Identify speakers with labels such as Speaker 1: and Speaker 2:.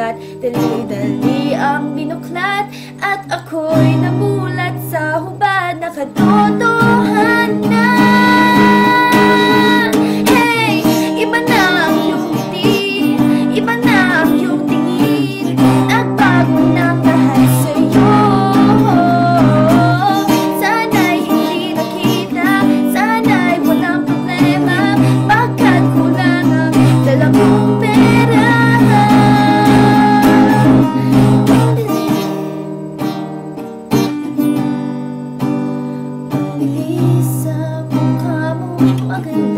Speaker 1: sulat, dali-dali ang binuklat, at ako'y namulat sa hubad na katotohanan. Hey, iba na ang iyong ngiti, iba na ang iyong tingin, nagbago ng lahat sa'yo. Sana'y hindi nakita, sana'y walang problema, bakit kulang ang dala mong pera. Bilis sa mukha mo, maganda.